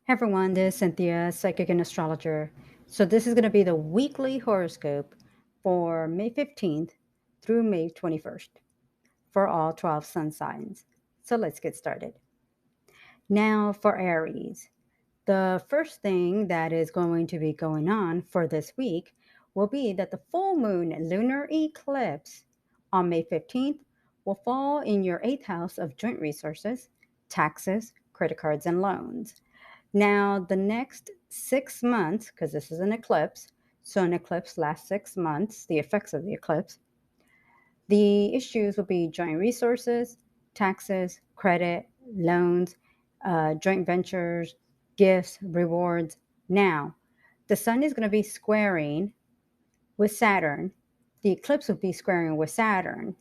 Hey everyone, this is Cynthia, psychic and astrologer. So this is going to be the weekly horoscope for May 15th through May 21st for all 12 sun signs. So let's get started. Now for Aries. The first thing that is going to be going on for this week will be that the full moon lunar eclipse on May 15th will fall in your eighth house of joint resources, taxes, credit cards, and loans. Now, the next 6 months, because this is an eclipse, so an eclipse lasts 6 months, the effects of the eclipse, the issues will be joint resources, taxes, credit, loans, joint ventures, gifts, rewards. Now, the sun is going to be squaring with Saturn. The eclipse will be squaring with Saturn.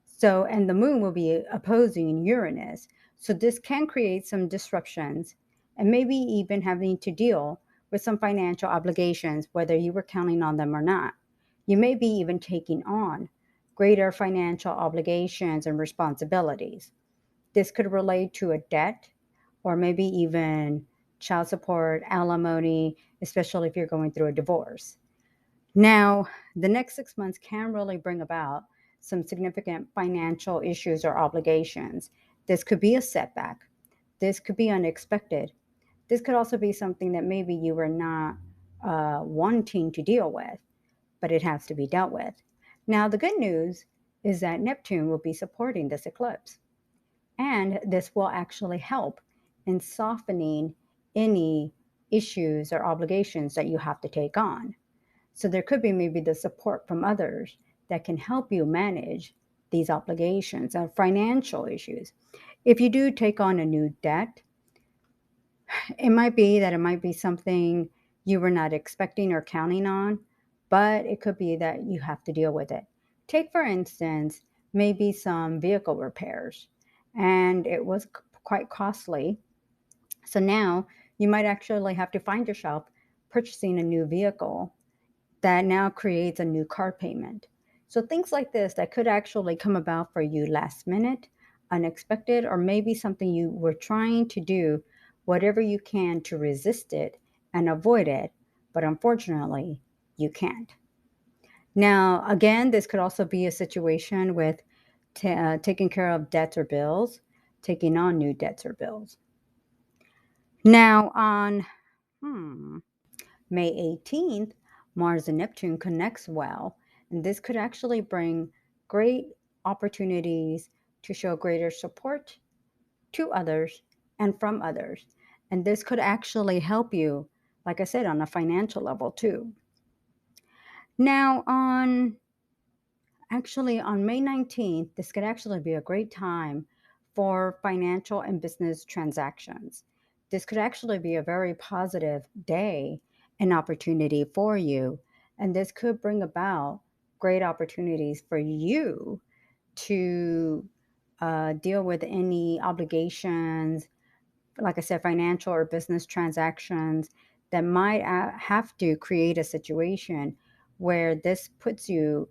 So, and the moon will be opposing Uranus. So, this can create some disruptions and maybe even having to deal with some financial obligations, whether you were counting on them or not. You may be even taking on greater financial obligations and responsibilities. This could relate to a debt or maybe even child support, alimony, especially if you're going through a divorce. Now, the next 6 months can really bring about some significant financial issues or obligations. This could be a setback. This could be unexpected. This could also be something that maybe you were not wanting to deal with, but it has to be dealt with. Now, the good news is that Neptune will be supporting this eclipse, and this will actually help in softening any issues or obligations that you have to take on. So there could be maybe the support from others that can help you manage these obligations and financial issues. If you do take on a new debt, it might be that it might be something you were not expecting or counting on, but it could be that you have to deal with it. Take, for instance, maybe some vehicle repairs, and it was quite costly. So now you might actually have to find yourself purchasing a new vehicle that now creates a new car payment. So things like this that could actually come about for you last minute, unexpected, or maybe something you were trying to do whatever you can to resist it and avoid it, but unfortunately, you can't. Now, again, this could also be a situation with taking care of debts or bills, taking on new debts or bills. Now, on May 18th, Mars and Neptune connects well, and this could actually bring great opportunities to show greater support to others and from others. And this could actually help you, like I said, on a financial level too. Now, on May 19th, this could actually be a great time for financial and business transactions. This could actually be a very positive day and opportunity for you. And this could bring about great opportunities for you to deal with any obligations, like I said, financial or business transactions that might have to create a situation where this puts you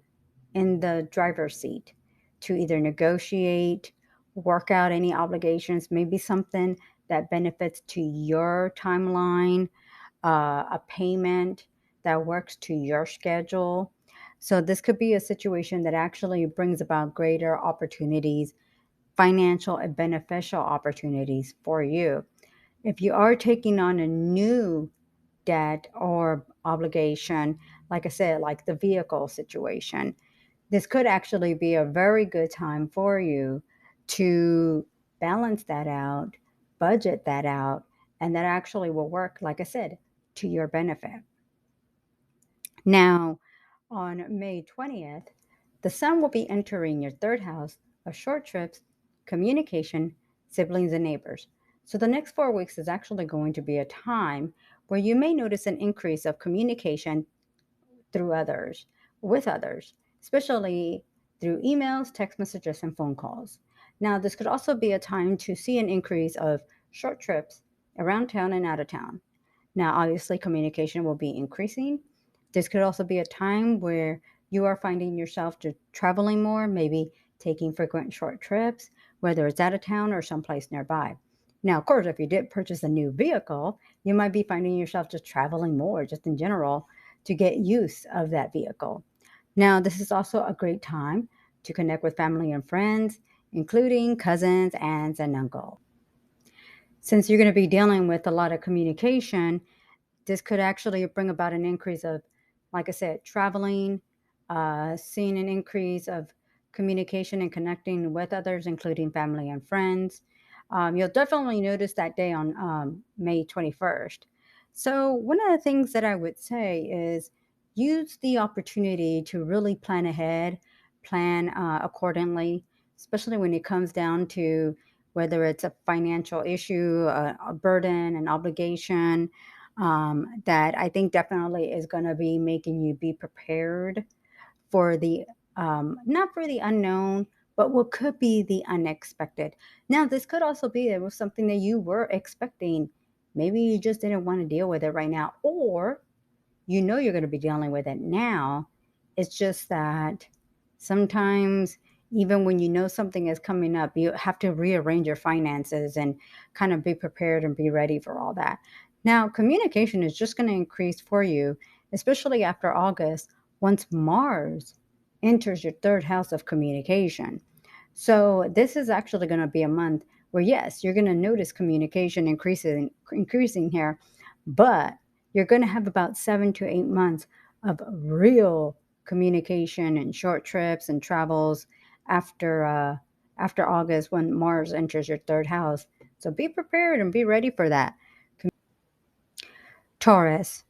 in the driver's seat to either negotiate, work out any obligations, maybe something that benefits to your timeline, a payment that works to your schedule. So, this could be a situation that actually brings about greater opportunities, financial and beneficial opportunities for you. If you are taking on a new debt or obligation, like I said, like the vehicle situation, this could actually be a very good time for you to balance that out, budget that out, and that actually will work, like I said, to your benefit. Now, on May 20th, the sun will be entering your third house of short trips, communication, siblings, and neighbors. So, the next 4 weeks is actually going to be a time where you may notice an increase of communication through others, with others, especially through emails, text messages, and phone calls. Now, this could also be a time to see an increase of short trips around town and out of town. Now, obviously, communication will be increasing. This could also be a time where you are finding yourself to traveling more, maybe taking frequent short trips, whether it's out of town or someplace nearby. Now, of course, if you did purchase a new vehicle, you might be finding yourself just traveling more, just in general, to get use of that vehicle. Now, this is also a great time to connect with family and friends, including cousins, aunts, and uncles. Since you're going to be dealing with a lot of communication, this could actually bring about an increase of, like I said, traveling, seeing an increase of communication and connecting with others, including family and friends. You'll definitely notice that day on May 21st. So, one of the things that I would say is use the opportunity to really plan ahead, plan accordingly, especially when it comes down to whether it's a financial issue, a burden, an obligation, that I think definitely is going to be making you be prepared for the not for the unknown, but what could be the unexpected. Now, this could also be it was something that you were expecting. Maybe you just didn't want to deal with it right now, or you know you're going to be dealing with it now. It's just that sometimes, even when you know something is coming up, you have to rearrange your finances and kind of be prepared and be ready for all that. Now, communication is just going to increase for you, especially after August, once Mars enters your third house of communication. So, this is actually going to be a month where, yes, you're going to notice communication increasing here, but you're going to have about 7 to 8 months of real communication and short trips and travels after after August when Mars enters your third house. So be prepared and be ready for that. Taurus.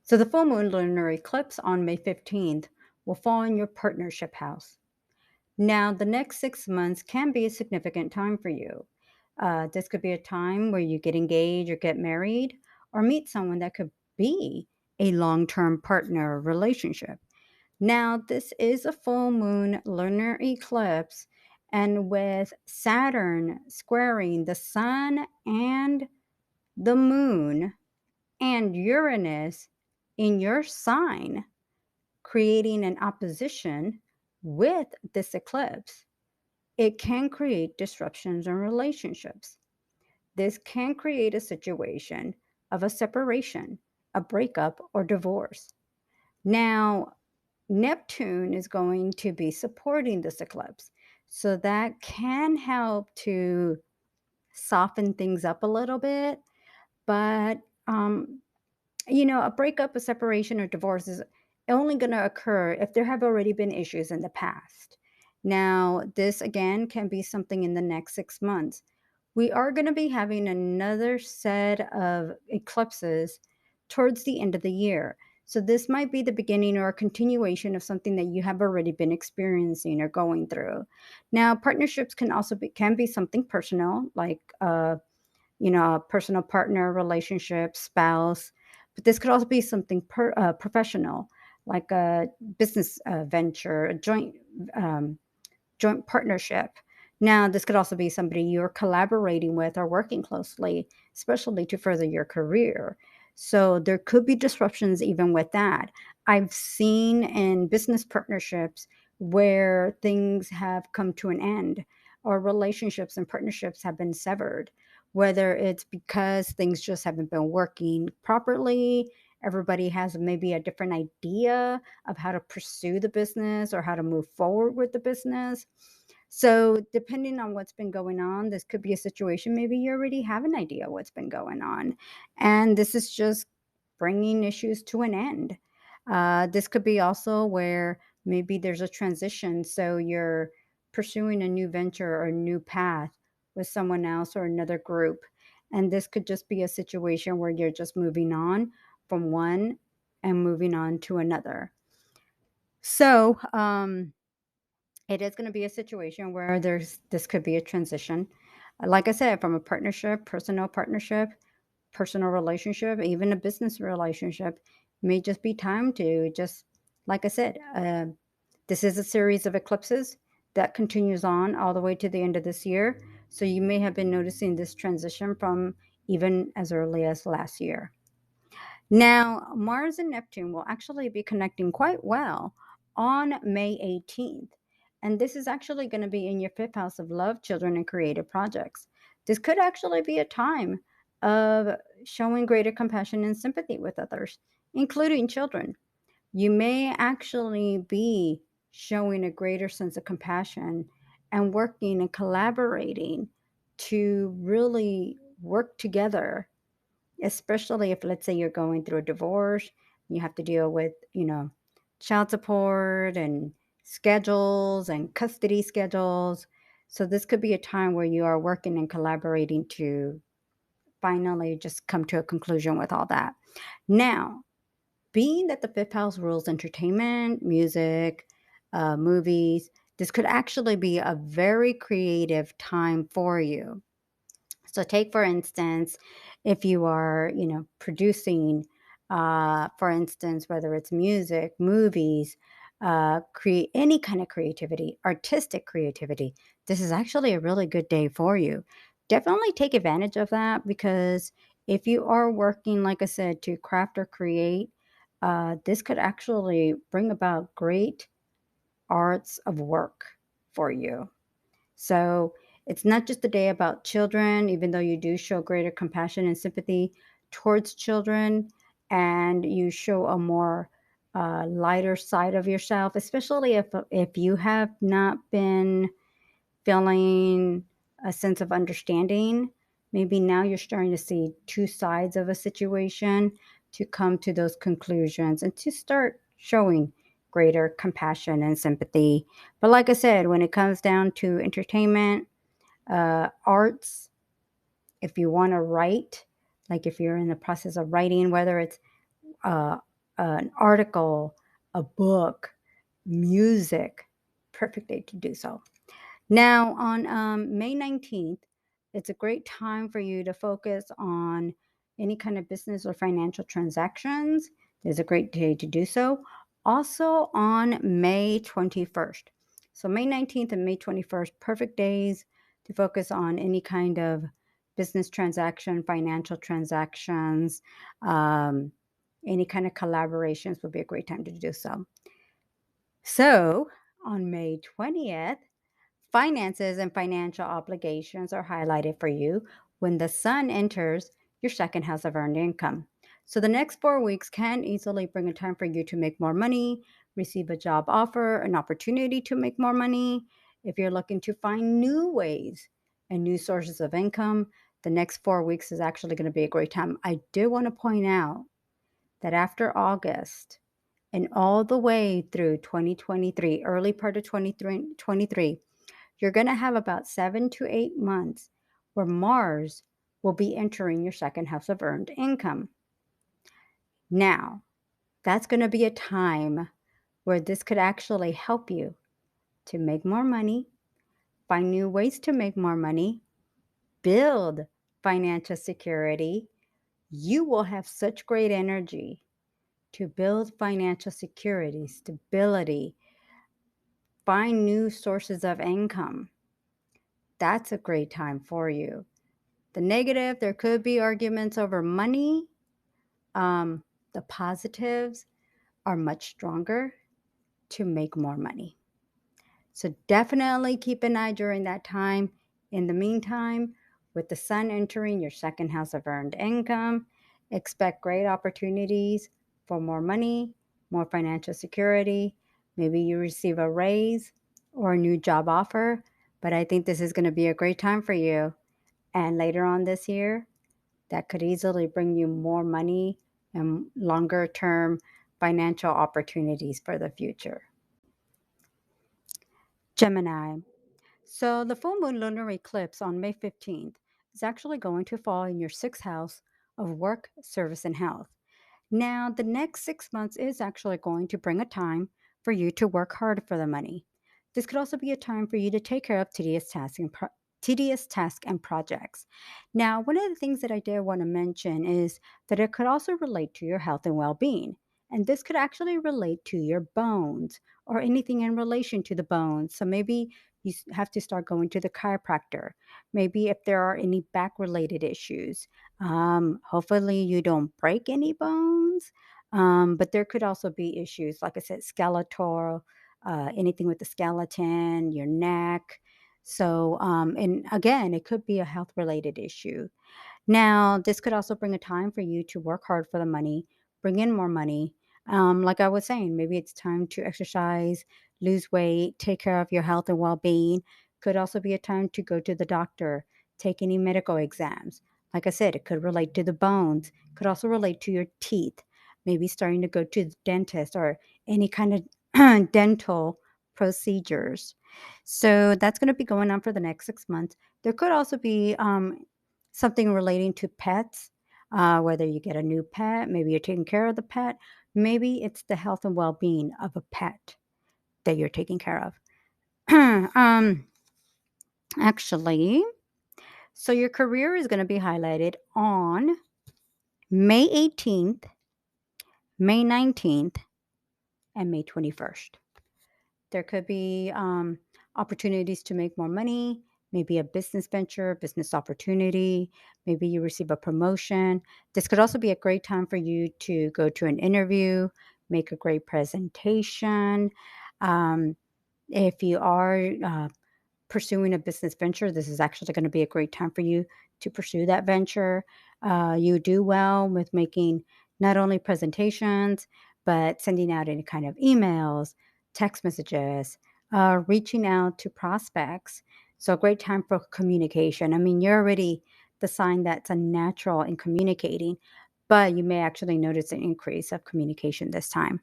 So the full moon lunar eclipse on May 15th will fall in your partnership house. Now, the next 6 months can be a significant time for you. This could be a time where you get engaged or get married or meet someone that could be a long term partner relationship. Now, this is a full moon lunar eclipse, and with Saturn squaring the sun and the moon and Uranus in your sign, creating an opposition with this eclipse, it can create disruptions in relationships. This can create a situation of a separation, a breakup, or divorce. Now, Neptune is going to be supporting this eclipse. So that can help to soften things up a little bit. But a breakup, a separation, or divorce is only going to occur if there have already been issues in the past. Now, this again can be something in the next 6 months. We are going to be having another set of eclipses towards the end of the year. So this might be the beginning or a continuation of something that you have already been experiencing or going through. Now, partnerships can also be something personal, like a personal partner, relationship, spouse. But this could also be something professional, like a business venture, a joint partnership. Now, this could also be somebody you're collaborating with or working closely, especially to further your career. So there could be disruptions even with that. I've seen in business partnerships where things have come to an end or relationships and partnerships have been severed, whether it's because things just haven't been working properly. Everybody has maybe a different idea of how to pursue the business or how to move forward with the business. So, depending on what's been going on, this could be a situation. Maybe you already have an idea what's been going on, and this is just bringing issues to an end. This could be also where maybe there's a transition. So, you're pursuing a new venture or a new path with someone else or another group. And this could just be a situation where you're just moving on from one and moving on to another. So, it is going to be a situation where this could be a transition. Like I said, from a partnership, personal relationship, even a business relationship, may just be time to just, like I said, this is a series of eclipses that continues on all the way to the end of this year. So you may have been noticing this transition from even as early as last year. Now, Mars and Neptune will actually be connecting quite well on May 18th. And this is actually going to be in your fifth house of love, children, and creative projects. this could actually be a time of showing greater compassion and sympathy with others, including children. You may actually be showing a greater sense of compassion and working and collaborating to really work together, especially if, let's say, you're going through a divorce, you have to deal with, child support and schedules and custody schedules. So this could be a time where you are working and collaborating to finally just come to a conclusion with all that. Now, being that the fifth house rules entertainment, music, movies, this could actually be a very creative time for you. So take, for instance, if you are, producing, for instance, whether it's music, movies, create any kind of creativity, artistic creativity, this is actually a really good day for you. Definitely take advantage of that, because if you are working, like I said, to craft or create, this could actually bring about great arts of work for you. So it's not just a day about children, even though you do show greater compassion and sympathy towards children, and you show a more lighter side of yourself, especially if you have not been feeling a sense of understanding. Maybe now you're starting to see two sides of a situation, to come to those conclusions and to start showing greater compassion and sympathy. But like I said, when it comes down to entertainment, arts, if you want to write, like if you're in the process of writing, whether it's uh, an article, a book, music, perfect day to do so. Now, on May 19th, it's a great time for you to focus on any kind of business or financial transactions. There's a great day to do so. Also on May 21st. So, May 19th and May 21st, perfect days to focus on any kind of business transaction, financial transactions, um, any kind of collaborations would be a great time to do so. So, on May 20th, finances and financial obligations are highlighted for you when the sun enters your second house of earned income. So the next 4 weeks can easily bring a time for you to make more money, receive a job offer, an opportunity to make more money. If you're looking to find new ways and new sources of income, the next 4 weeks is actually going to be a great time. I do want to point out that after August and all the way through 2023, early part of 2023, you're going to have about 7 to 8 months where Mars will be entering your second house of earned income. Now, that's going to be a time where this could actually help you to make more money, find new ways to make more money, build financial security. You will have such great energy to build financial security, stability, find new sources of income. That's a great time for you. The negative, there could be arguments over money. The positives are much stronger to make more money. So definitely keep an eye during that time. In the meantime, with the sun entering your second house of earned income, expect great opportunities for more money, more financial security. Maybe you receive a raise or a new job offer, but I think this is going to be a great time for you. And later on this year, that could easily bring you more money and longer term financial opportunities for the future. Gemini. So the full moon lunar eclipse on May 15th is actually going to fall in your sixth house of work, service, and health. Now, the next 6 months is actually going to bring a time for you to work hard for the money. This could also be a time for you to take care of tedious tasks and projects. Now, one of the things that I did want to mention is that it could also relate to your health and well being. And this could actually relate to your bones or anything in relation to the bones. So maybe have to start going to the chiropractor. Maybe if there are any back related issues. Hopefully, you don't break any bones, but there could also be issues, like I said, skeletal, anything with the skeleton, your neck. So, and again, it could be a health related issue. Now, this could also bring a time for you to work hard for the money, bring in more money. Like I was saying, maybe it's time to exercise, lose weight, take care of your health and well being. Could also be a time to go to the doctor, take any medical exams. Like I said, it could relate to the bones, could also relate to your teeth, maybe starting to go to the dentist or any kind of dental procedures. So that's going to be going on for the next 6 months. There could also be something relating to pets, whether you get a new pet, maybe you're taking care of the pet, maybe it's the health and well being of a pet that you're taking care of. um, actually, so your career is going to be highlighted on May 18th, May 19th, and May 21st. There could be opportunities to make more money, maybe a business venture, business opportunity. Maybe you receive a promotion. This could also be a great time for you to go to an interview, make a great presentation. Um, if you are pursuing a business venture, this is actually going to be a great time for you to pursue that venture. You do well with making not only presentations, but sending out any kind of emails, text messages, reaching out to prospects. So, a great time for communication. I mean, you're already the sign that's a natural in communicating, but you may actually notice an increase of communication this time.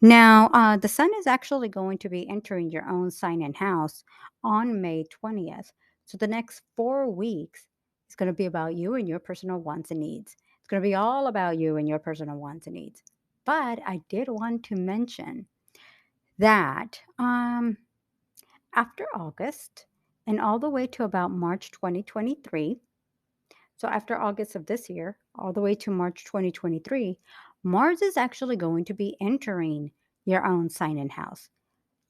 Now, the sun is actually going to be entering your own sign and house on May 20th. So the next 4 weeks is going to be about you and your personal wants and needs. It's going to be all about you and your personal wants and needs. But I did want to mention that after August and all the way to about March 2023, so after August of this year, all the way to March 2023, Mars is actually going to be entering your own sign and house.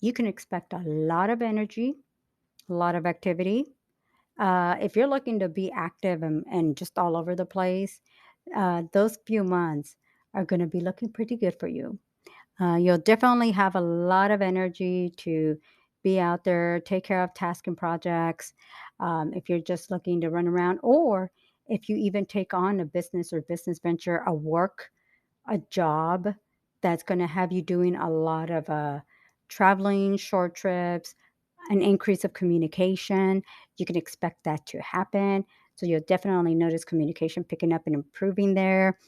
You can expect a lot of energy, a lot of activity. If you're looking to be active and just all over the place, those few months are going to be looking pretty good for you. You'll definitely have a lot of energy to be out there, take care of tasks and projects. If you're just looking to run around, or if you even take on a business or business venture, a work, a job that's going to have you doing a lot of traveling, short trips, an increase of communication. You can expect that to happen. So you'll definitely notice communication picking up and improving there.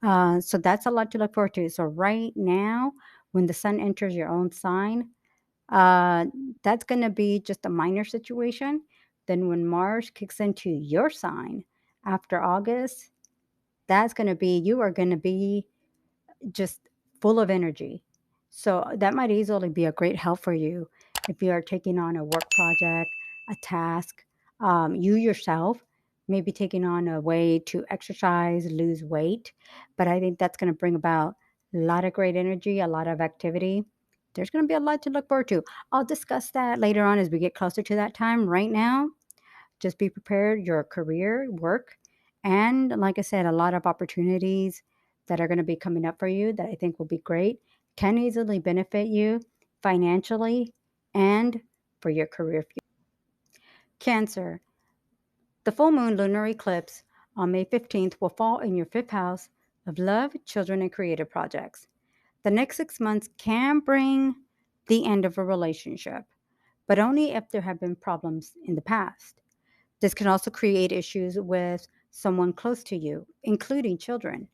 So that's a lot to look forward to. So right now, when the sun enters your own sign, uh, that's going to be just a minor situation. Then when Mars kicks into your sign after August, that's going to be, you are going to be just full of energy. So that might easily be a great help for you if you are taking on a work project, a task, you yourself maybe taking on a way to exercise, lose weight. But I think that's going to bring about a lot of great energy, a lot of activity. There's going to be a lot to look forward to. I'll discuss that later on as we get closer to that time. Right now, just be prepared, your career, work, and like I said, a lot of opportunities that are going to be coming up for you that I think will be great, can easily benefit you financially and for your career. Cancer, the full moon lunar eclipse on May 15th will fall in your fifth house of love, children, and creative projects. The next 6 months can bring the end of a relationship, but only if there have been problems in the past. This can also create issues with someone close to you, including children.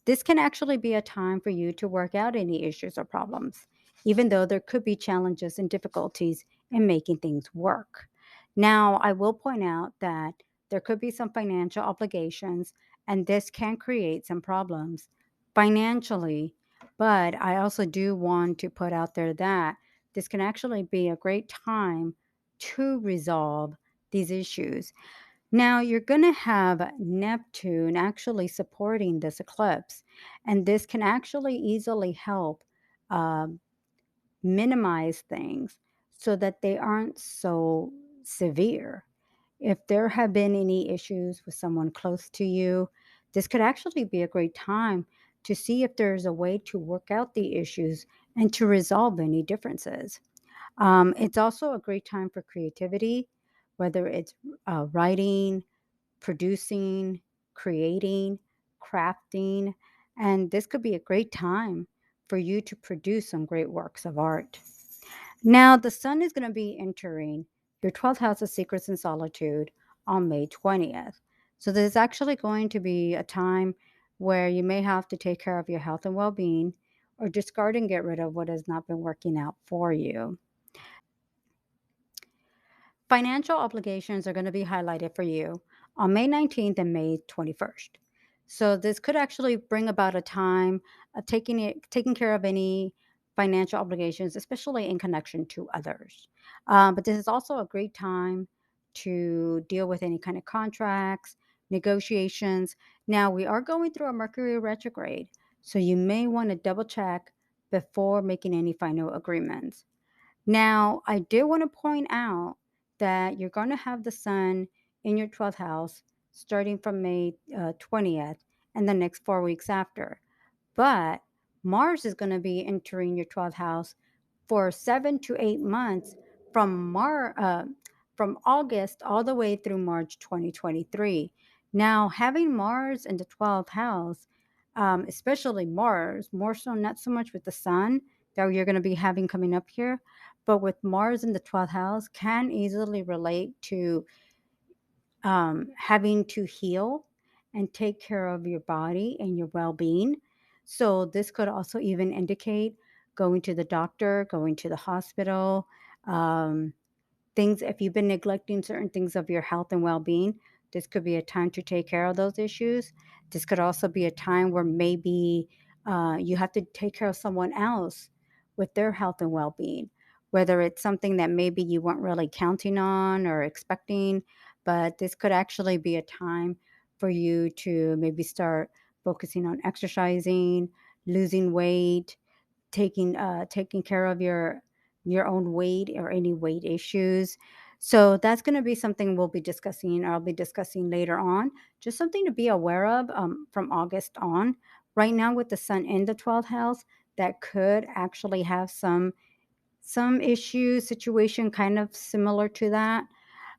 This can actually be a time for you to work out any issues or problems, even though there could be challenges and difficulties in making things work. Now, I will point out that there could be some financial obligations, and this can create some problems financially. But I also do want to put out there that this can actually be a great time to resolve these issues. Now, you're going to have Neptune actually supporting this eclipse, and this can actually easily help um, minimize things so that they aren't so severe. If there have been any issues with someone close to you, this could actually be a great time to see if there's a way to work out the issues and to resolve any differences. It's also a great time for creativity, whether it's writing, producing, creating, crafting, and this could be a great time for you to produce some great works of art. Now, the sun is going to be entering your 12th house of secrets and solitude on May 20th. So, there's actually going to be a time where you may have to take care of your health and well being or discard and get rid of what has not been working out for you. Financial obligations are going to be highlighted for you on May 19th and May 21st. So this could actually bring about a time of taking care of any financial obligations, especially in connection to others. But this is also a great time to deal with any kind of contracts, negotiations. Now we are going through a Mercury retrograde, so you may want to double check before making any final agreements. Now, I do want to point out that you're going to have the sun in your 12th house starting from May 20th and the next 4 weeks after. But Mars is going to be entering your 12th house for 7 to 8 months from from August all the way through March 2023. Now, having Mars in the 12th house, especially Mars, more so not so much with the sun that you're going to be having coming up here, but with Mars in the 12th house, can easily relate to having to heal and take care of your body and your well being. So, this could also even indicate going to the doctor, going to the hospital, um, things, if you've been neglecting certain things of your health and well being, this could be a time to take care of those issues. This could also be a time where maybe you have to take care of someone else with their health and well being, whether it's something that maybe you weren't really counting on or expecting. But this could actually be a time for you to maybe start focusing on exercising, losing weight, taking care of your own weight or any weight issues. So that's going to be something we'll be discussing, or I'll be discussing later on. Just something to be aware of from August on. Right now, with the sun in the 12th house, that could actually have some issue situation kind of similar to that,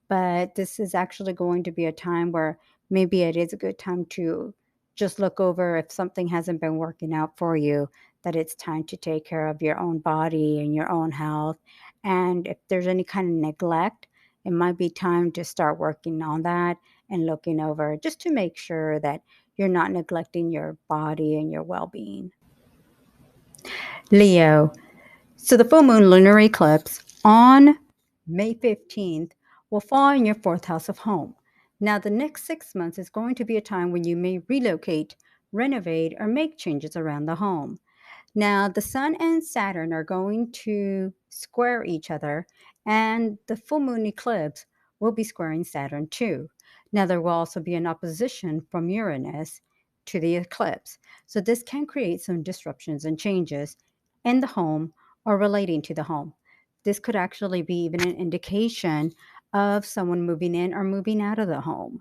but this is actually going to be a time where maybe it is a good time to just look over if something hasn't been working out for you, that it's time to take care of your own body and your own health. And if there's any kind of neglect, it might be time to start working on that and looking over just to make sure that you're not neglecting your body and your well being. Leo. So the full moon lunar eclipse on May 15th will fall in your fourth house of home. Now, the next 6 months is going to be a time when you may relocate, renovate, or make changes around the home. Now, the Sun and Saturn are going to square each other, and the full moon eclipse will be squaring Saturn too. Now, there will also be an opposition from Uranus to the eclipse. So, this can create some disruptions and changes in the home or relating to the home. This could actually be even an indication of someone moving in or moving out of the home.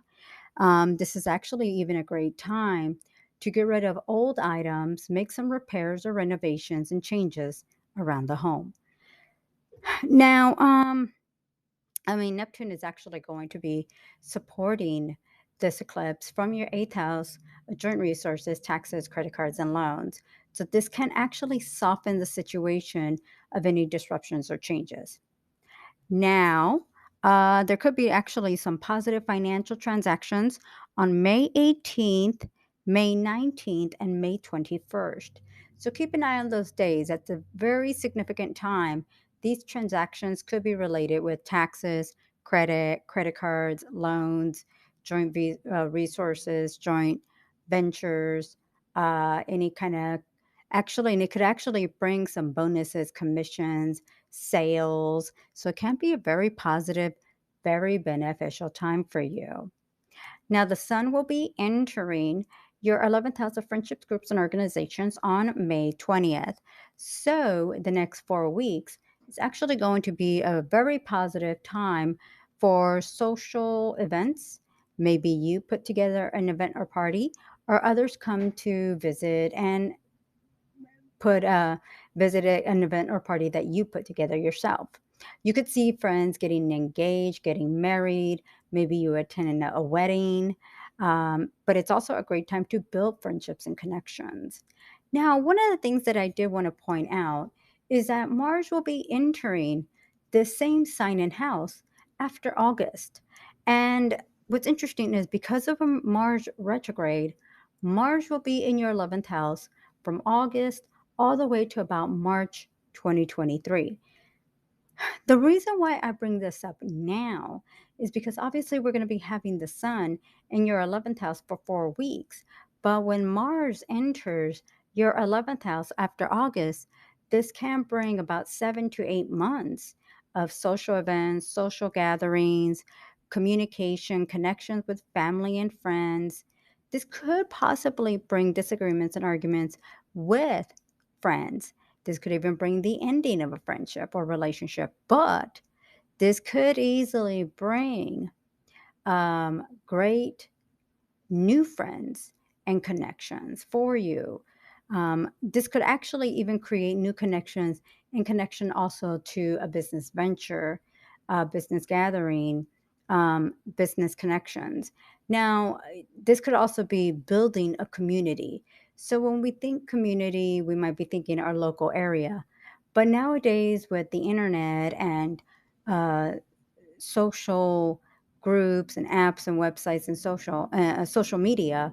This is actually even a great time to get rid of old items, make some repairs or renovations and changes around the home. Now, Neptune is actually going to be supporting this eclipse from your eighth house, joint resources, taxes, credit cards, and loans. So, this can actually soften the situation of any disruptions or changes. Now, there could be actually some positive financial transactions on May 18th, May 19th, and May 21st. So keep an eye on those days. At a very significant time, these transactions could be related with taxes, credit cards, loans, resources, joint ventures, any kind of actually, and it could actually bring some bonuses, commissions, sales. So it can be a very positive, very beneficial time for you. Now, the sun will be entering your 11th house of friendships, groups, and organizations on May 20th. So the next 4 weeks is actually going to be a very positive time for social events. Maybe you put together an event or party, or others come to visit and put visit an event or party that you put together yourself. You could see friends getting engaged, getting married. Maybe you attend a wedding. But it's also a great time to build friendships and connections. Now, one of the things that I did want to point out is that Mars will be entering the same sign and house after August. And what's interesting is because of a Mars retrograde, Mars will be in your 11th house from August all the way to about March 2023. The reason why I bring this up now is because obviously we're going to be having the sun in your 11th house for 4 weeks. But when Mars enters your 11th house after August, this can bring about 7 to 8 months of social events, social gatherings, communication, connections with family and friends. This could possibly bring disagreements and arguments with friends. This could even bring the ending of a friendship or relationship, but this could easily bring great new friends and connections for you. This could actually even create new connections and connection also to a business venture, business gathering, business connections. Now, this could also be building a community. So when we think community, we might be thinking our local area. But nowadays, with the internet and uh, social groups and apps and websites and social media,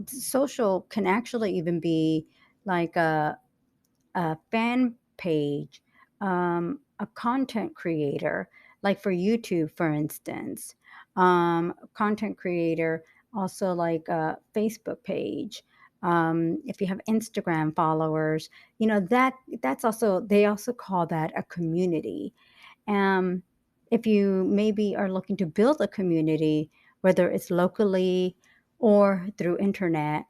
social can actually even be like a fan page, a content creator, like for YouTube, for instance, content creator, also like a Facebook page. If you have Instagram followers, that's also, they also call that a community. um, if you maybe are looking to build a community, whether it's locally or through internet,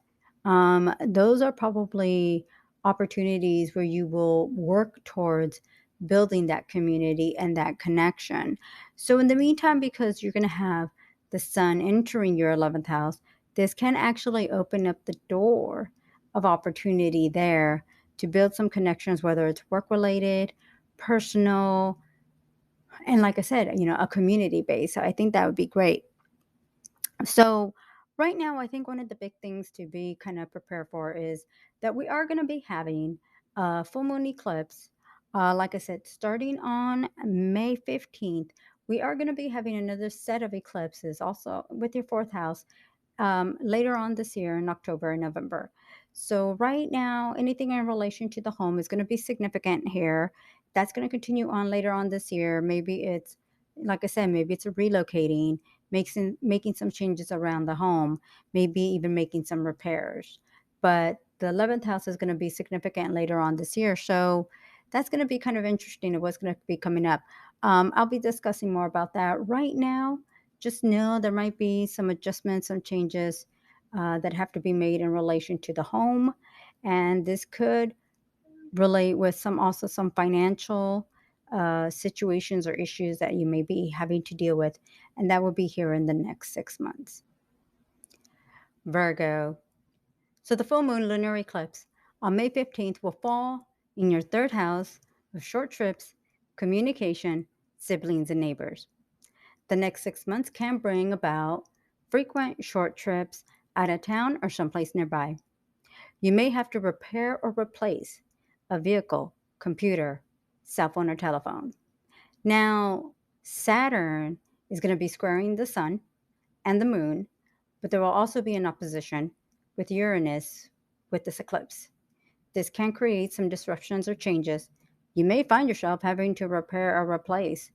those are probably opportunities where you will work towards building that community and that connection. So, in the meantime, because you're going to have the sun entering your 11th house, this can actually open up the door of opportunity there to build some connections, whether it's work related, personal, and like I said, a community base. So I think that would be great. So right now, I think one of the big things to be kind of prepared for is that we are going to be having a full moon eclipse. Like I said, starting on May 15th, we are going to be having another set of eclipses also with your fourth house later on this year in October and November. So, right now, anything in relation to the home is going to be significant here. That's going to continue on later on this year. Maybe it's, like I said, maybe it's a relocating, making some changes around the home, maybe even making some repairs. But the 11th house is going to be significant later on this year. So, that's going to be kind of interesting of what's going to be coming up. I'll be discussing more about that right now. Just know there might be some adjustments, some changes that have to be made in relation to the home. And this could relate with some financial situations or issues that you may be having to deal with. And that will be here in the next 6 months. Virgo. So the full moon lunar eclipse on May 15th will fall in your third house of short trips, communication, siblings, and neighbors. The next 6 months can bring about frequent short trips out of town or someplace nearby. You may have to repair or replace a vehicle, computer, cell phone, or telephone. Now, Saturn is going to be squaring the sun and the moon, but there will also be an opposition with Uranus with this eclipse. This can create some disruptions or changes. You may find yourself having to repair or replace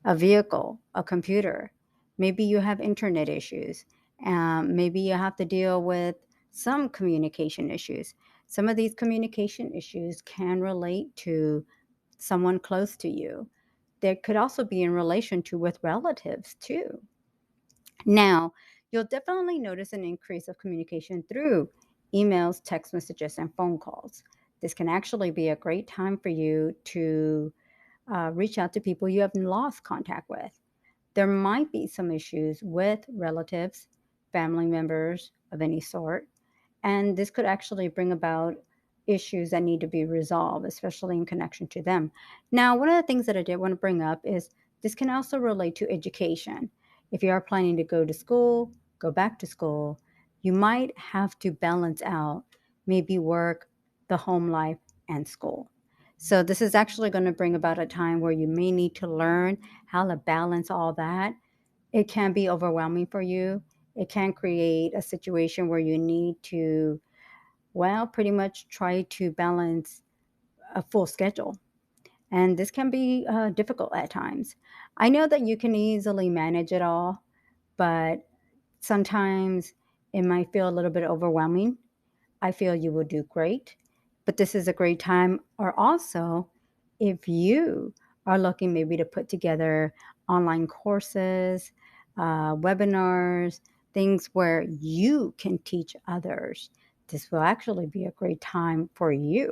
a vehicle, a computer. Maybe you have internet issues. Maybe you have to deal with some communication issues. Some of these communication issues can relate to someone close to you. There could also be in relation to with relatives too. Now, you'll definitely notice an increase of communication through emails, text messages, and phone calls. This can actually be a great time for you to reach out to people you have lost contact with. There might be some issues with relatives, family members of any sort, and this could actually bring about issues that need to be resolved, especially in connection to them. Now, one of the things that I did want to bring up is this can also relate to education. If you are planning to go to school, go back to school, you might have to balance out maybe work, the home life, and school. So, this is actually going to bring about a time where you may need to learn how to balance all that. It can be overwhelming for you. It can create a situation where you need to, well, pretty much try to balance a full schedule. And this can be difficult at times. I know that you can easily manage it all, but sometimes it might feel a little bit overwhelming. I feel you will do great, but this is a great time. Or also, if you are looking maybe to put together online courses, webinars, things where you can teach others, this will actually be a great time for you.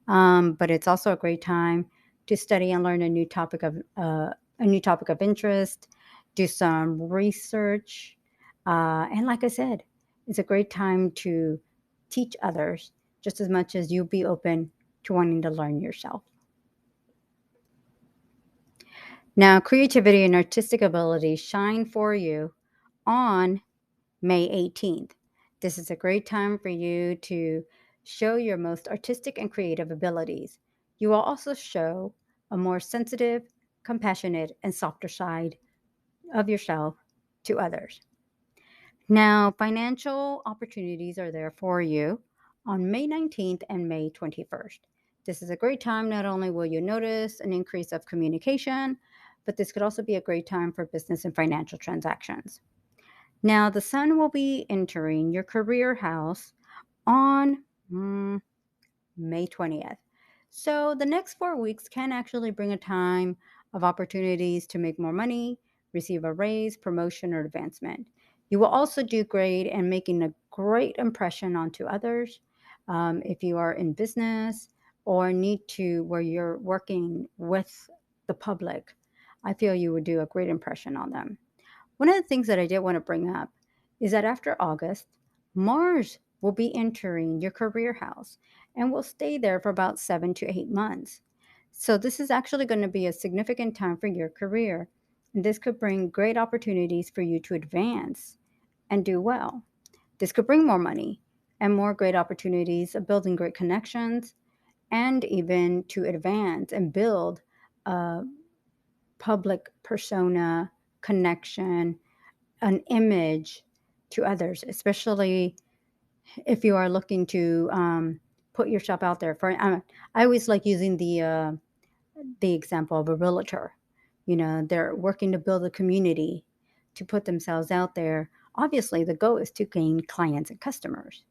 But it's also a great time to study and learn a new topic of interest, do some research, and like I said, it's a great time to teach others just as much as you'll be open to wanting to learn yourself. Now, creativity and artistic ability shine for you on May 18th. This is a great time for you to show your most artistic and creative abilities. You will also show a more sensitive, compassionate, and softer side of yourself to others. Now, financial opportunities are there for you on May 19th and May 21st. This is a great time. Not only will you notice an increase of communication, but this could also be a great time for business and financial transactions. Now, the sun will be entering your career house on May 20th. So, the next 4 weeks can actually bring a time of opportunities to make more money, receive a raise, promotion, or advancement. You will also do great and making a great impression onto others. If you are in business or need to, where you're working with the public, I feel you would do a great impression on them. One of the things that I did want to bring up is that after August, Mars will be entering your career house and will stay there for about 7 to 8 months. So, this is actually going to be a significant time for your career. And this could bring great opportunities for you to advance and do well. This could bring more money and more great opportunities of building great connections and even to advance and build a public persona connection, an image to others, especially if you are looking to put yourself out there. I always like using the example of a realtor. You know, they're working to build a community, to put themselves out there. Obviously, the goal is to gain clients and customers.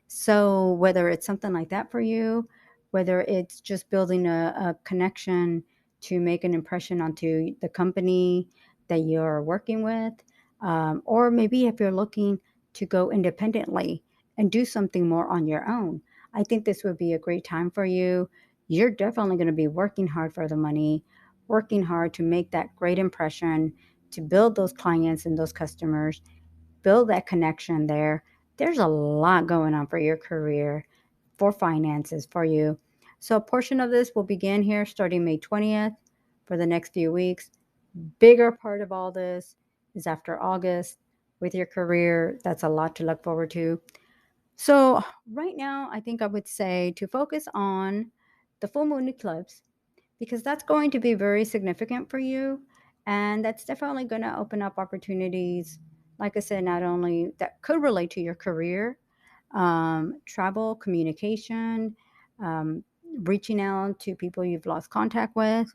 So whether it's something like that for you, whether it's just building a connection to make an impression onto the company that you're working with, or maybe if you're looking to go independently and do something more on your own, I think this would be a great time for you. You're definitely going to be working hard for the money, working hard to make that great impression, to build those clients and those customers, build that connection there. There's a lot going on for your career, for finances, for you. So, a portion of this will begin here starting May 20th for the next few weeks. Bigger part of all this is after August with your career. That's a lot to look forward to. So, right now, I think I would say to focus on the full moon eclipse because that's going to be very significant for you. And that's definitely going to open up opportunities, like I said, not only that could relate to your career, travel, communication, um, reaching out to people you've lost contact with,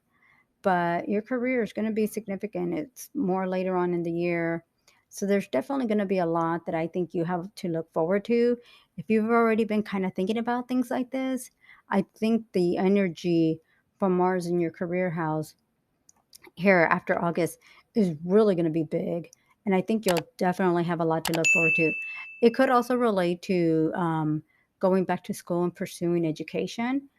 but your career is going to be significant. It's more later on in the year. So there's definitely going to be a lot that I think you have to look forward to. If you've already been kind of thinking about things like this, I think the energy from Mars in your career house here after August is really going to be big. And I think you'll definitely have a lot to look forward to. It could also relate to going back to school and pursuing education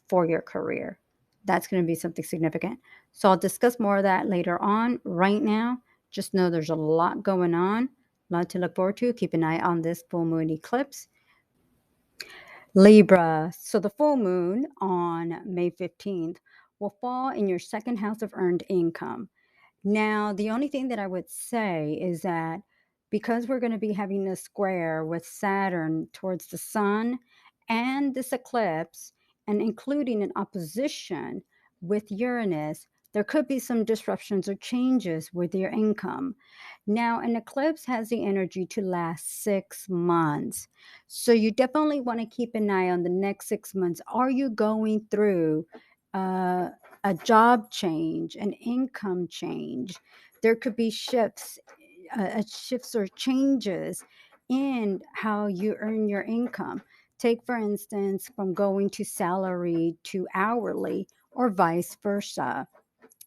for your career. That's going to be something significant. So I'll discuss more of that later on. Right now, just know there's a lot going on, a lot to look forward to. Keep an eye on this full moon eclipse. Libra. So the full moon on May 15th will fall in your second house of earned income. Now, the only thing that I would say is that because we're going to be having a square with Saturn towards the sun and this eclipse, and including an opposition with Uranus, there could be some disruptions or changes with your income. Now, an eclipse has the energy to last 6 months. So you definitely want to keep an eye on the next 6 months. Are you going through uh, a job change, an income change? There could be shifts or changes in how you earn your income. Take, for instance, from going to salary to hourly or vice versa.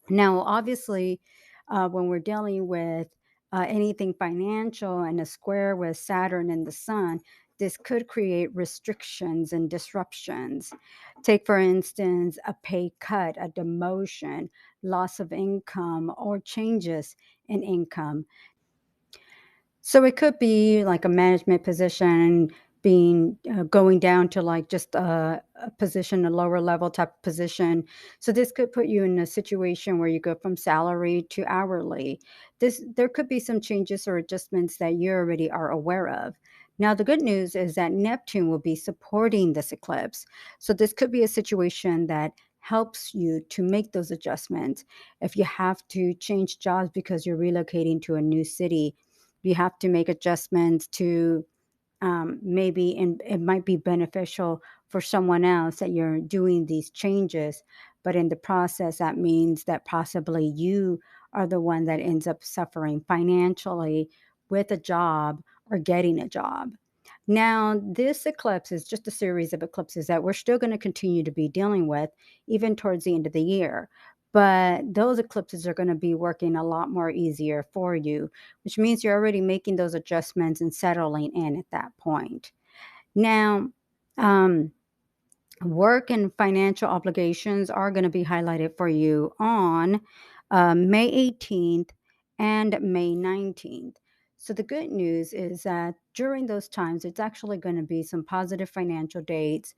Now, obviously, when we're dealing with anything financial and a square with Saturn and the sun, this could create restrictions and disruptions. Take, for instance, a pay cut, a demotion, loss of income, or changes in income. So it could be like a management position being going down to like just a position, a lower level type of position. So this could put you in a situation where you go from salary to hourly. This there could be some changes or adjustments that you already are aware of. Now the good news is that Neptune will be supporting this eclipse. So this could be a situation that helps you to make those adjustments. If you have to change jobs because you're relocating to a new city, you have to make adjustments to maybe, and it might be beneficial for someone else that you're doing these changes, but in the process that means that possibly you are the one that ends up suffering financially with a job or getting a job. Now, this eclipse is just a series of eclipses that we're still going to continue to be dealing with even towards the end of the year. But those eclipses are going to be working a lot more easier for you, which means you're already making those adjustments and settling in at that point. Now, um, work and financial obligations are going to be highlighted for you on May 18th and May 19th. So, the good news is that during those times, it's actually going to be some positive financial dates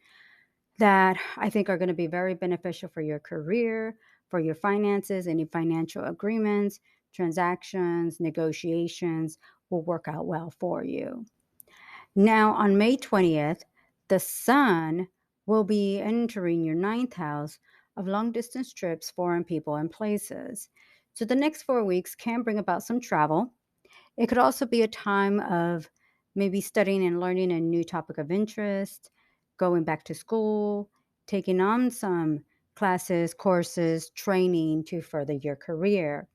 that I think are going to be very beneficial for your career, for your finances, any financial agreements, transactions, negotiations will work out well for you. Now, on May 20th, the sun will be entering your ninth house of long distance trips, foreign people, and places. So, the next 4 weeks can bring about some travel. It could also be a time of maybe studying and learning a new topic of interest, going back to school, taking on some classes, courses, training to further your career.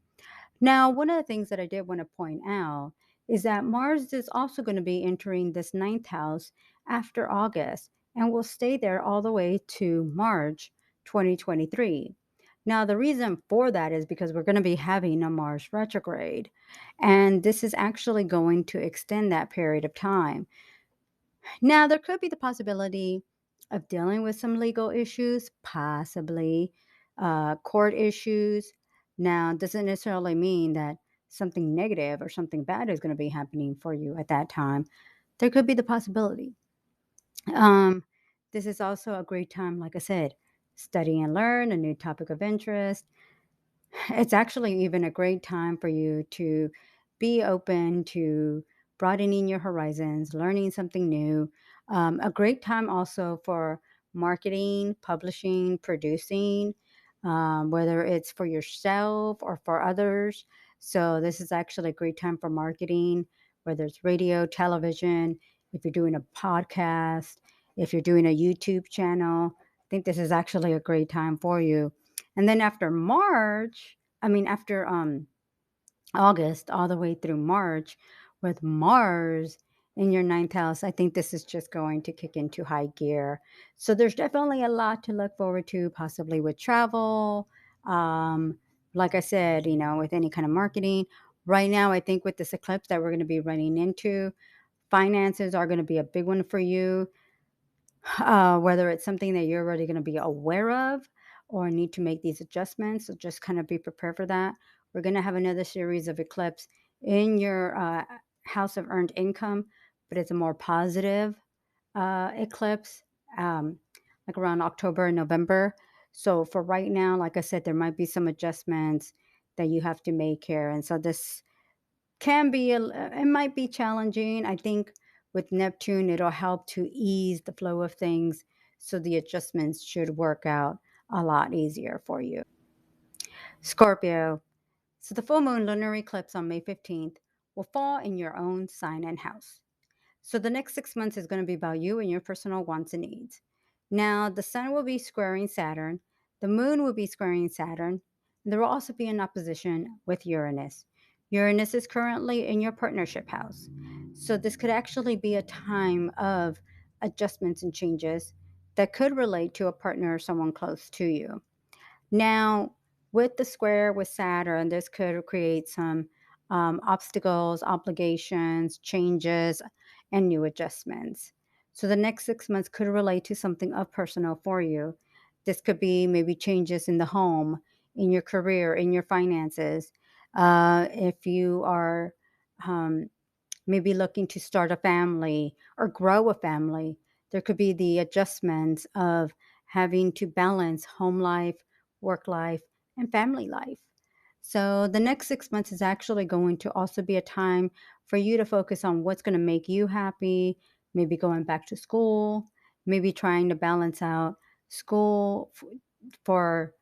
Now, one of the things that I did want to point out is that Mars is also going to be entering this ninth house after August and will stay there all the way to March 2023. Now, the reason for that is because we're going to be having a Mars retrograde, and this is actually going to extend that period of time. Now, there could be the possibility of dealing with some legal issues, possibly court issues. Now, doesn't necessarily mean that something negative or something bad is going to be happening for you at that time. There could be the possibility. Um, this is also a great time, like I said, study and learn a new topic of interest. It's actually even a great time for you to be open to broadening your horizons, learning something new. A great time also for marketing, publishing, producing, whether it's for yourself or for others. So, this is actually a great time for marketing, whether it's radio, television, if you're doing a podcast, if you're doing a YouTube channel. I think this is actually a great time for you. And then after March, I mean, after August, all the way through March, with Mars in your ninth house, I think this is just going to kick into high gear. So there's definitely a lot to look forward to, possibly with travel. Um, like I said, with any kind of marketing. Right now, I think with this eclipse that we're going to be running into, finances are going to be a big one for you, whether it's something that you're already going to be aware of or need to make these adjustments. So just kind of be prepared for that. We're going to have another series of eclipse in your house of earned income, but it's a more positive eclipse like around October and November. So for right now, like I said, there might be some adjustments that you have to make here. And so this can be, it might be challenging. I think with Neptune, it'll help to ease the flow of things. So the adjustments should work out a lot easier for you. Scorpio. So the full moon lunar eclipse on May 15th will fall in your own sign and house. So the next 6 months is going to be about you and your personal wants and needs. Now, the sun will be squaring Saturn, the moon will be squaring Saturn, and there will also be an opposition with Uranus. Uranus is currently in your partnership house. So this could actually be a time of adjustments and changes that could relate to a partner or someone close to you. Now, with the square with Saturn, this could create some obstacles, obligations, changes, and new adjustments. So the next 6 months could relate to something of personal for you. This could be maybe changes in the home, in your career, in your finances. If you are maybe looking to start a family or grow a family, there could be the adjustments of having to balance home life, work life, and family life. So the next 6 months is actually going to also be a time for you to focus on what's going to make you happy, maybe going back to school, maybe trying to balance out school for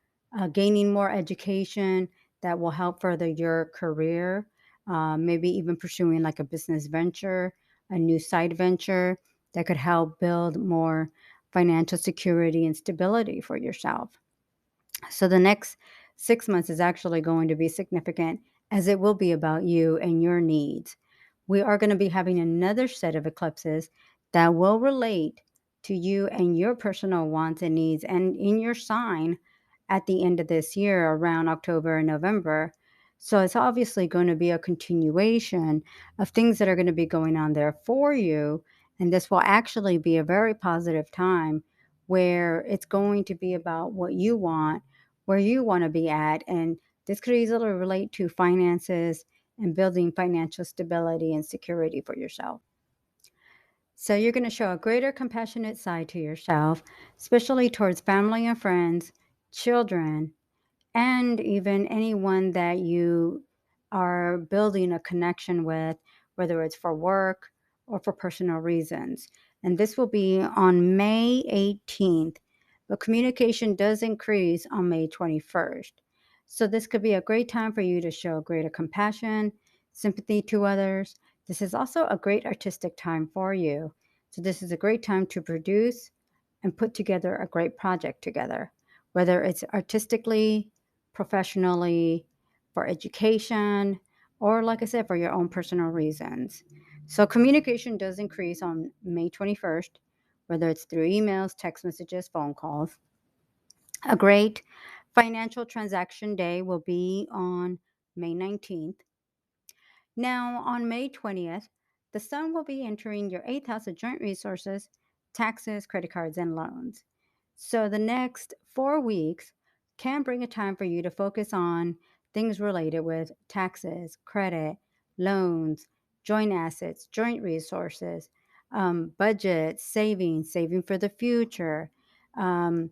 gaining more education that will help further your career, maybe even pursuing like a business venture, a new side venture that could help build more financial security and stability for yourself. So the next 6 months is actually going to be significant as it will be about you and your needs. We are going to be having another set of eclipses that will relate to you and your personal wants and needs and in your sign at the end of this year around October and November. So it's obviously going to be a continuation of things that are going to be going on there for you. And this will actually be a very positive time where it's going to be about what you want, where you want to be at. And this could easily relate to finances and building financial stability and security for yourself. So you're going to show a greater compassionate side to yourself, especially towards family and friends, children, and even anyone that you are building a connection with, whether it's for work or for personal reasons. And this will be on May 18th, but communication does increase on May 21st. So this could be a great time for you to show greater compassion, sympathy to others. This is also a great artistic time for you. So this is a great time to produce and put together a great project together, whether it's artistically, professionally, for education, or like I said, for your own personal reasons. So communication does increase on May 21st, whether it's through emails, text messages, phone calls. A great financial transaction day will be on May 19th. Now, on May 20th, the sun will be entering your eighth house of joint resources, taxes, credit cards, and loans. So the next 4 weeks can bring a time for you to focus on things related with taxes, credit, loans, joint assets, joint resources, budget, saving for the future. Um,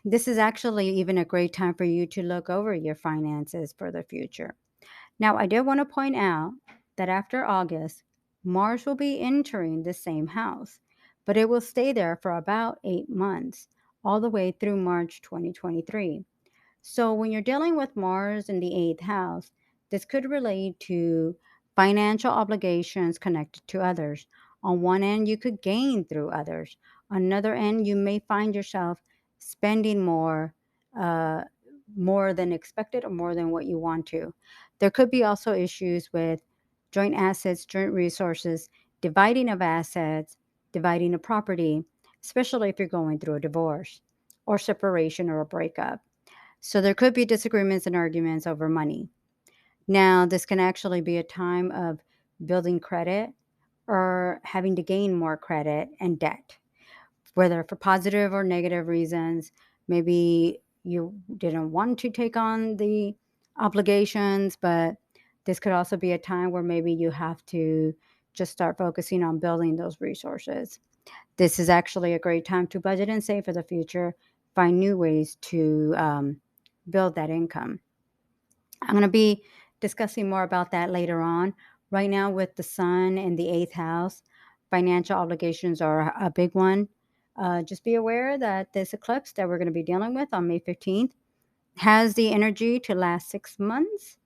this is actually even a great time for you to look over your finances for the future. Now, I did want to point out that after August, Mars will be entering the same house, but it will stay there for about 8 months, all the way through March 2023. So, when you're dealing with Mars in the eighth house, this could relate to financial obligations connected to others. On one end, you could gain through others. On another end, you may find yourself spending uh, more than expected or more than what you want to. There could be also issues with joint assets, joint resources, dividing of assets, dividing a property, especially if you're going through a divorce or separation or a breakup. So there could be disagreements and arguments over money. Now, this can actually be a time of building credit or having to gain more credit and debt, whether for positive or negative reasons. Maybe you didn't want to take on the obligations, but this could also be a time where maybe you have to just start focusing on building those resources. This is actually a great time to budget and save for the future, find new ways to build that income. I'm going to be discussing more about that later on. Right now, with the sun in the eighth house, financial obligations are a big one. Just be aware that this eclipse that we're going to be dealing with on May 15th has the energy to last 6 months.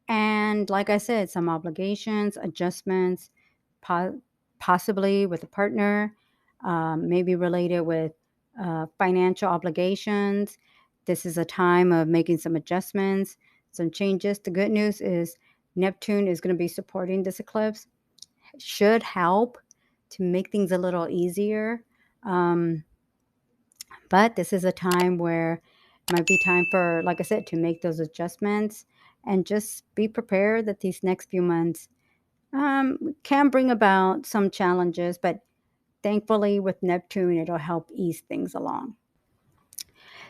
And like I said, some obligations, adjustments, po- possibly with a partner, maybe related with financial obligations. This is a time of making some adjustments, some changes. The good news is Neptune is going to be supporting this eclipse, should help to make things a little easier. Um, but this is a time where it might be time for, like I said, to make those adjustments and just be prepared that these next few months can bring about some challenges, but thankfully with Neptune, it'll help ease things along.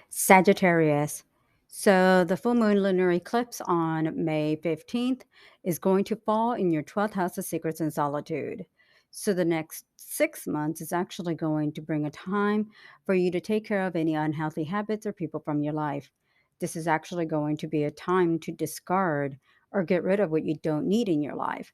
Sagittarius. So the full moon lunar eclipse on May 15th is going to fall in your 12th house of secrets and solitude. So the next 6 months is actually going to bring a time for you to take care of any unhealthy habits or people from your life. This is actually going to be a time to discard or get rid of what you don't need in your life.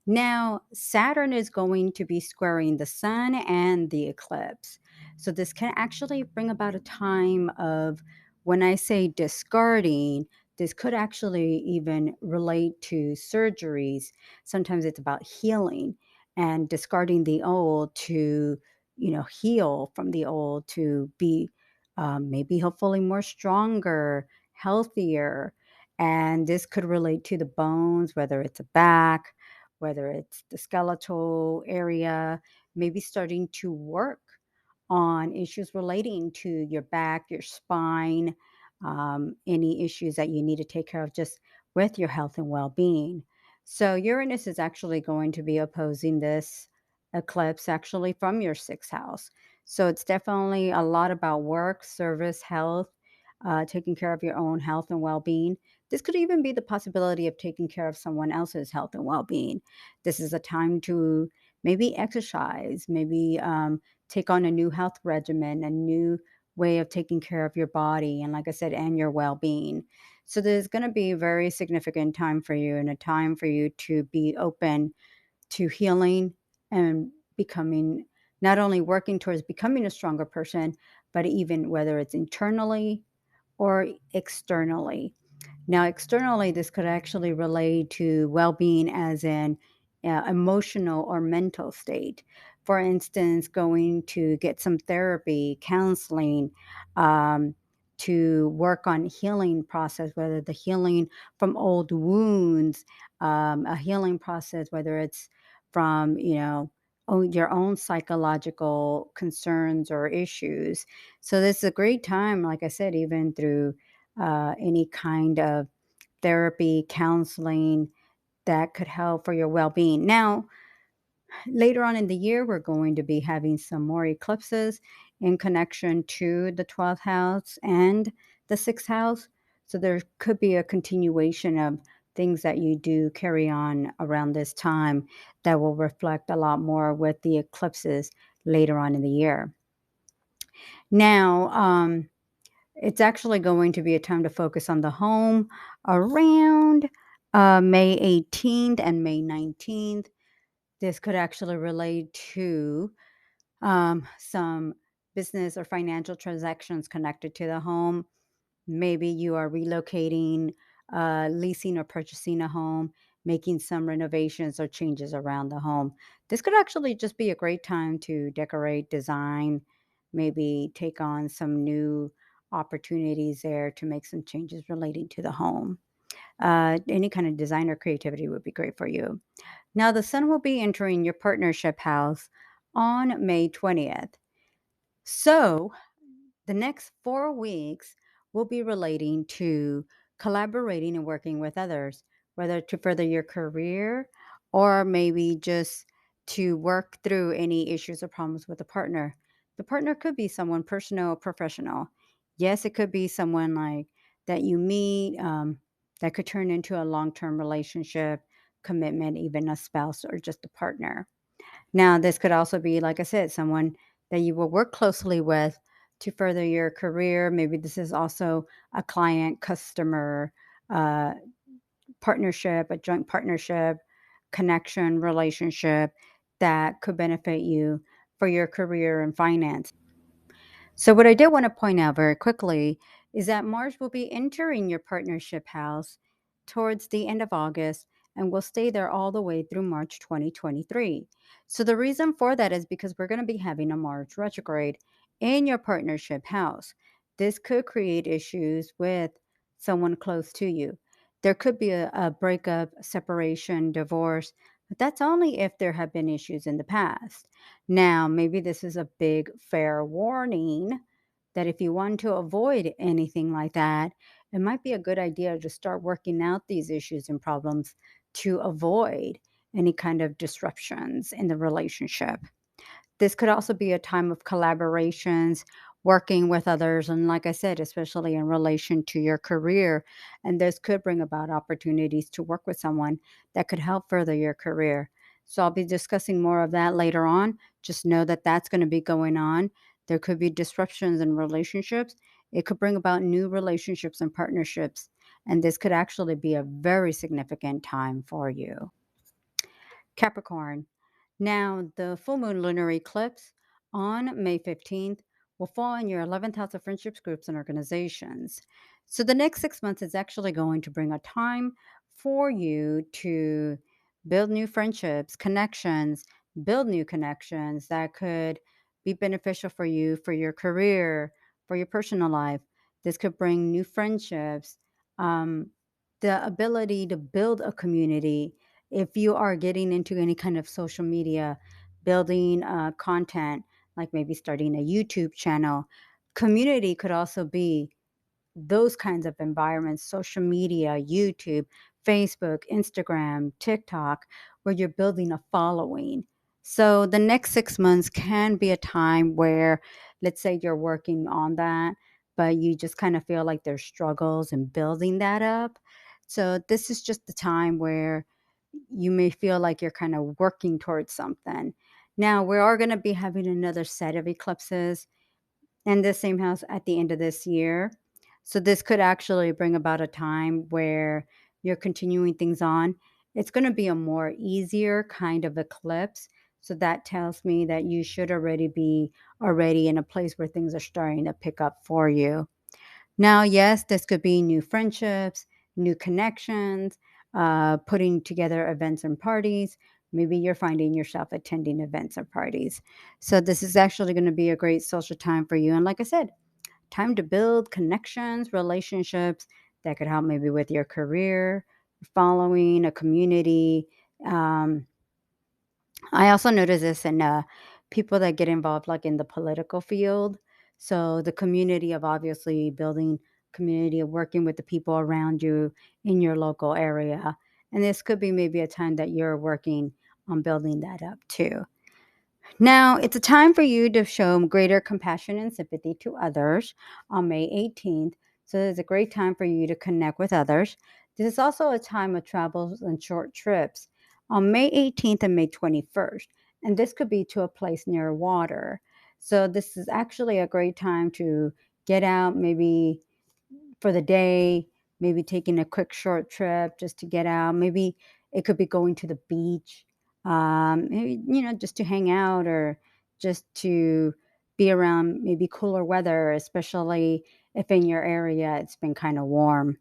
Now, Saturn is going to be squaring the sun and the eclipse. So this can actually bring about a time of, when I say discarding, this could actually even relate to surgeries. Sometimes it's about healing and discarding the old to, heal from the old to be maybe hopefully more stronger, healthier. And this could relate to the bones, whether it's a back, whether it's the skeletal area, maybe starting to work on issues relating to your back, your spine, any issues that you need to take care of just with your health and well being. So, Uranus is actually going to be opposing this eclipse actually from your sixth house. So, it's definitely a lot about work, service, health, taking care of your own health and well being. This could even be the possibility of taking care of someone else's health and well being. This is a time to maybe exercise, maybe take on a new health regimen, a new way of taking care of your body, and like I said, and your well-being. So there's going to be a very significant time for you and a time for you to be open to healing and becoming, not only working towards becoming a stronger person, but even whether it's internally or externally. Now, externally, this could actually relate to well being as an emotional or mental state. For instance, going to get some therapy, counseling, um, to work on healing process, whether the healing from old wounds, a healing process, whether it's from, your own psychological concerns or issues. So this is a great time, like I said, even through any kind of therapy, counseling that could help for your well being. Now, later on in the year, we're going to be having some more eclipses in connection to the 12th house and the 6th house. So there could be a continuation of things that you do carry on around this time that will reflect a lot more with the eclipses later on in the year. Now, it's actually going to be a time to focus on the home around May 18th and May 19th. This could actually relate to some business or financial transactions connected to the home. Maybe you are relocating, leasing or purchasing a home, making some renovations or changes around the home. This could actually just be a great time to decorate, design, maybe take on some new opportunities there to make some changes relating to the home. Any kind of design or creativity would be great for you. Now, the sun will be entering your partnership house on May 20th. So, the next 4 weeks will be relating to collaborating and working with others, whether to further your career or maybe just to work through any issues or problems with a partner. The partner could be someone personal or professional. Yes, it could be someone like that you meet that could turn into a long term relationship, commitment, even a spouse or just a partner. Now, this could also be, like I said, someone that you will work closely with to further your career. Maybe this is also a client customer uh, partnership, a joint partnership, connection, relationship that could benefit you for your career and finance. So, what I did want to point out very quickly is that Mars will be entering your partnership house towards the end of August and will stay there all the way through March 2023. So, the reason for that is because we're going to be having a Mars retrograde in your partnership house. This could create issues with someone close to you. There could be a breakup, separation, divorce, but that's only if there have been issues in the past. Now, maybe this is a big fair warning that if you want to avoid anything like that, it might be a good idea to start working out these issues and problems to avoid any kind of disruptions in the relationship. This could also be a time of collaborations, working with others, and like I said, especially in relation to your career. And this could bring about opportunities to work with someone that could help further your career. So I'll be discussing more of that later on. Just know that that's going to be going on. There could be disruptions in relationships. It could bring about new relationships and partnerships. And this could actually be a very significant time for you. Capricorn. Now, the full moon lunar eclipse on May 15th will fall in your 11th house of friendships, groups, and organizations. So, the next 6 months is actually going to bring a time for you to build new friendships, connections, build new connections that could be beneficial for you, for your career, for your personal life. This could bring new friendships, um, the ability to build a community if you are getting into any kind of social media, building content, like maybe starting a YouTube channel, community could also be those kinds of environments, social media, YouTube, Facebook, Instagram, TikTok, where you're building a following. So the next 6 months can be a time where, let's say you're working on that, but you just kind of feel like there's struggles in building that up. So this is just the time where you may feel like you're kind of working towards something. Now, we are going to be having another set of eclipses in the same house at the end of this year. So, this could actually bring about a time where you're continuing things on. It's going to be a more easier kind of eclipse. So, that tells me that you should already be already in a place where things are starting to pick up for you. Now, yes, this could be new friendships, new connections, putting together events and parties. Maybe you're finding yourself attending events or parties. So, this is actually going to be a great social time for you. And like I said, time to build connections, relationships that could help maybe with your career, following, a community. Um, I also notice this in people that get involved, like in the political field. So the community of obviously building community of working with the people around you in your local area. And this could be maybe a time that you're working on building that up too. Now, it's a time for you to show greater compassion and sympathy to others on May 18th. So, it's a great time for you to connect with others. This is also a time of travels and short trips on May 18th and May 21st. And this could be to a place near water. So, this is actually a great time to get out, maybe for the day, maybe taking a quick short trip just to get out. Maybe it could be going to the beach, maybe, just to hang out or just to be around maybe cooler weather, especially if in your area it's been kind of warm.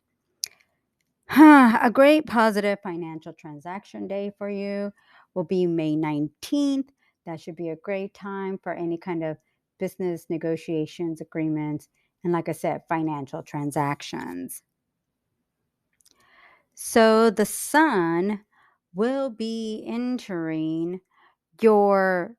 A great positive financial transaction day for you will be May 19th. That should be a great time for any kind of business negotiations, agreements, and like I said, financial transactions. So the sun will be entering your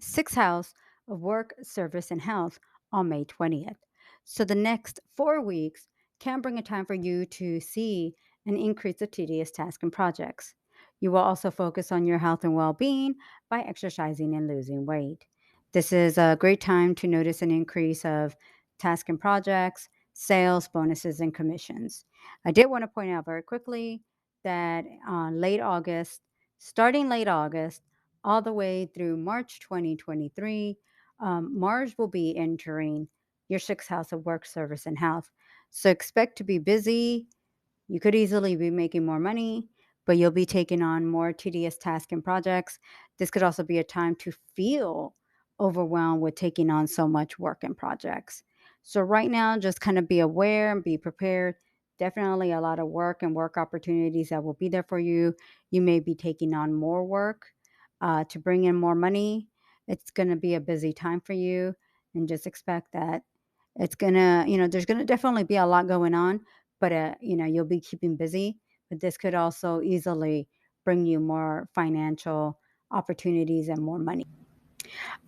sixth house of work, service, and health on May 20th. So the next 4 weeks can bring a time for you to see an increase of tedious tasks and projects. You will also focus on your health and well being by exercising and losing weight. This is a great time to notice an increase of tasks and projects, sales, bonuses, and commissions. I did want to point out very quickly that late August, Starting late August, all the way through March 2023, Mars will be entering your sixth house of work, service, and health. So expect to be busy. You could easily be making more money, but you'll be taking on more tedious tasks and projects. This could also be a time to feel overwhelmed with taking on so much work and projects. So, right now, just kind of be aware and be prepared. Definitely a lot of work and work opportunities that will be there for you. You may be taking on more work to bring in more money. It's going to be a busy time for you, and just expect that it's going to, there's going to definitely be a lot going on, but you'll be keeping busy. But this could also easily bring you more financial opportunities and more money.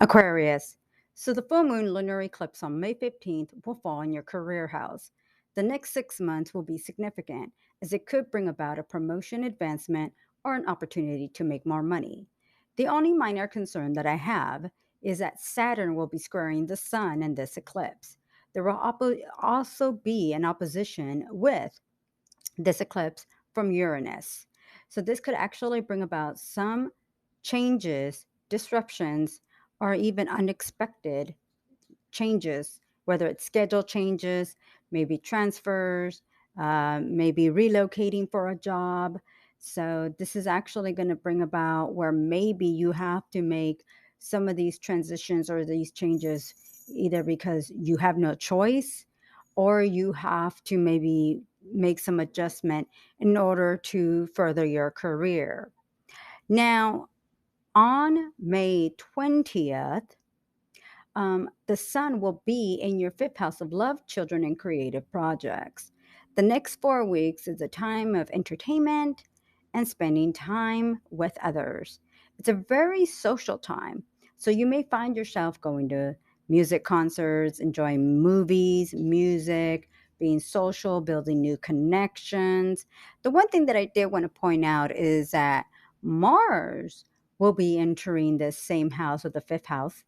Aquarius. So the full moon lunar eclipse on May 15th will fall in your career house. The next 6 months will be significant as it could bring about a promotion, advancement, or an opportunity to make more money. The only minor concern that I have is that Saturn will be squaring the sun in this eclipse. There will also be an opposition with this eclipse from Uranus. So this could actually bring about some changes, disruptions, or even unexpected changes, whether it's schedule changes, maybe transfers, maybe relocating for a job. So this is actually going to bring about where maybe you have to make some of these transitions or these changes either because you have no choice or you have to maybe make some adjustment in order to further your career. Now, on May 20th, the sun will be in your fifth house of love, children, and creative projects. The next 4 weeks is a time of entertainment and spending time with others. It's a very social time. So you may find yourself going to music concerts, enjoying movies, music, being social, building new connections. The one thing that I did want to point out is that Mars will be entering this same house or the fifth house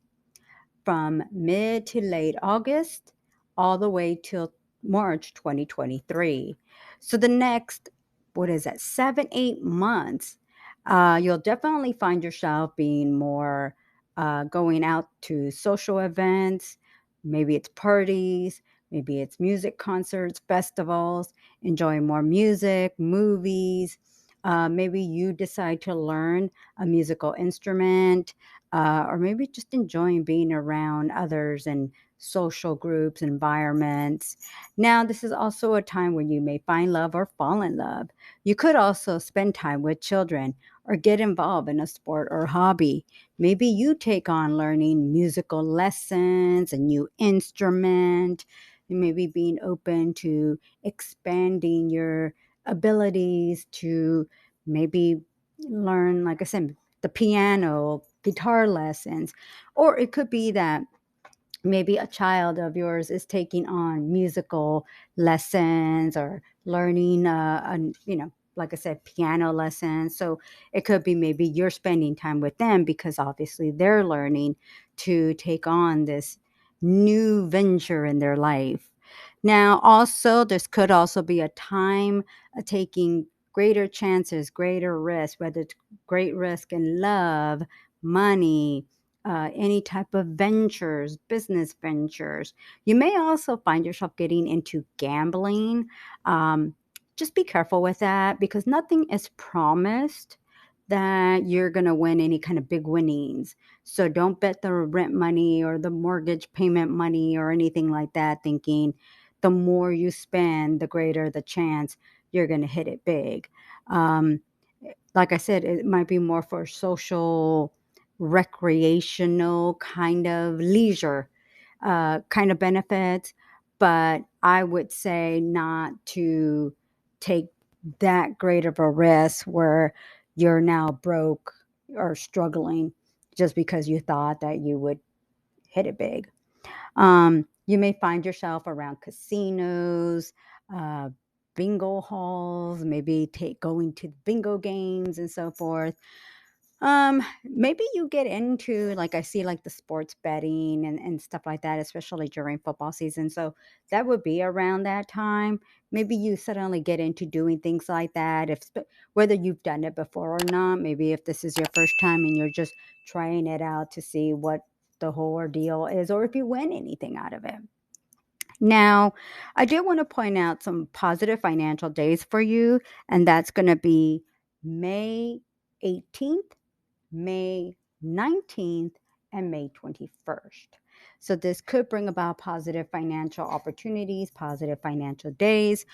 from mid to late August all the way till March 2023. So the next, what is that, 7, 8 months, you'll definitely find yourself being more going out to social events. Maybe it's parties, maybe it's music concerts, festivals, enjoying more music, movies. Maybe you decide to learn a musical instrument, or maybe just enjoying being around others and social groups, environments. Now, this is also a time when you may find love or fall in love. You could also spend time with children or get involved in a sport or hobby. Maybe you take on learning musical lessons, a new instrument, and maybe being open to expanding your abilities to maybe learn, like I said, the piano, guitar lessons, or it could be that maybe a child of yours is taking on musical lessons or learning, like I said, piano lessons. So it could be maybe you're spending time with them because obviously they're learning to take on this new venture in their life. Now, also, this could also be a time of taking greater chances, greater risk, whether it's great risk in love, money, any type of ventures, business ventures. You may also find yourself getting into gambling. Um, just be careful with that because nothing is promised that you're going to win any kind of big winnings. So don't bet the rent money or the mortgage payment money or anything like that, thinking the more you spend, the greater the chance you're going to hit it big. Um, like I said, it might be more for social, recreational kind of leisure kind of benefits, but I would say not to take that great of a risk where you're now broke or struggling just because you thought that you would hit it big. You may find yourself around casinos, uh, bingo halls, maybe going to bingo games and so forth. Maybe you get into, like, I see, like, the sports betting and stuff like that, especially during football season. So that would be around that time. Maybe you suddenly get into doing things like that. Whether you've done it before or not, maybe if this is your first time and you're just trying it out to see what the whole ordeal is, or if you win anything out of it. Now, I do want to point out some positive financial days for you, and that's going to be May 18th, May 19th, and May 21st. So, this could bring about positive financial opportunities, positive financial days.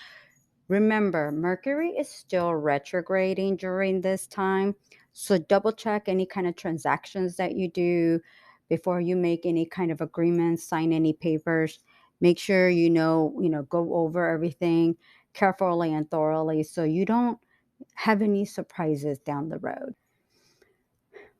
Remember, Mercury is still retrograding during this time. So, double check any kind of transactions that you do before you make any kind of agreements, sign any papers. Make sure go over everything carefully and thoroughly so you don't have any surprises down the road.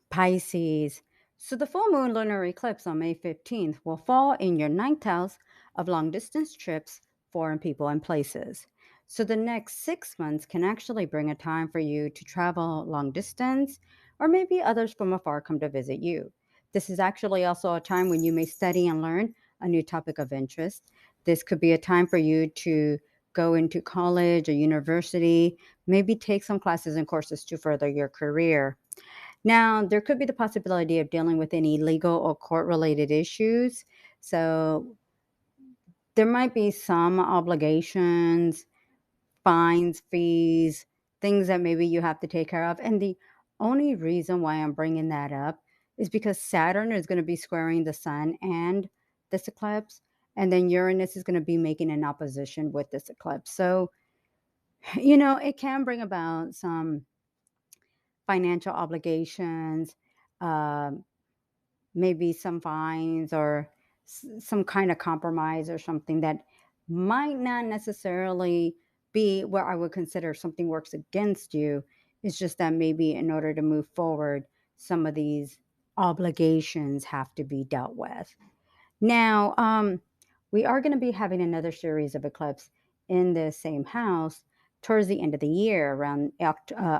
Pisces. So the full moon lunar eclipse on May 15th will fall in your ninth house of long distance trips, foreign people, and places. So the next 6 months can actually bring a time for you to travel long distance, or maybe others from afar come to visit you. This is actually also a time when you may study and learn a new topic of interest. This could be a time for you to go into college or university, maybe take some classes and courses to further your career. Now, there could be the possibility of dealing with any legal or court related issues. So, there might be some obligations, fines, fees, things that maybe you have to take care of. And the only reason why I'm bringing that up is because Saturn is going to be squaring the sun and this eclipse. And then Uranus is going to be making an opposition with this eclipse. So, it can bring about some financial obligations, um, maybe some fines or some kind of compromise or something that might not necessarily be where I would consider something works against you. It's just that maybe in order to move forward, some of these obligations have to be dealt with. Now, we are going to be having another series of eclipses in the same house towards the end of the year, around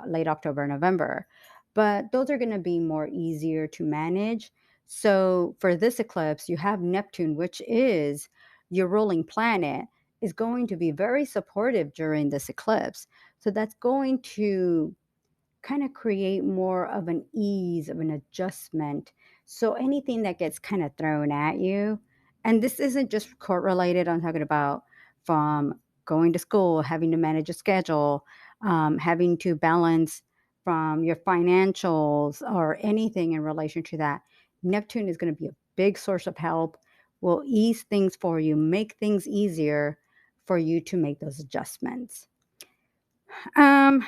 late October, November. But those are going to be more easier to manage. So for this eclipse, you have Neptune, which is your ruling planet, is going to be very supportive during this eclipse. So that's going to kind of create more of an ease of an adjustment. So anything that gets kind of thrown at you, and this isn't just court related, I'm talking about from going to school, having to manage a schedule, having to balance from your financials or anything in relation to that. Neptune is going to be a big source of help, will ease things for you, make things easier for you to make those adjustments. Um,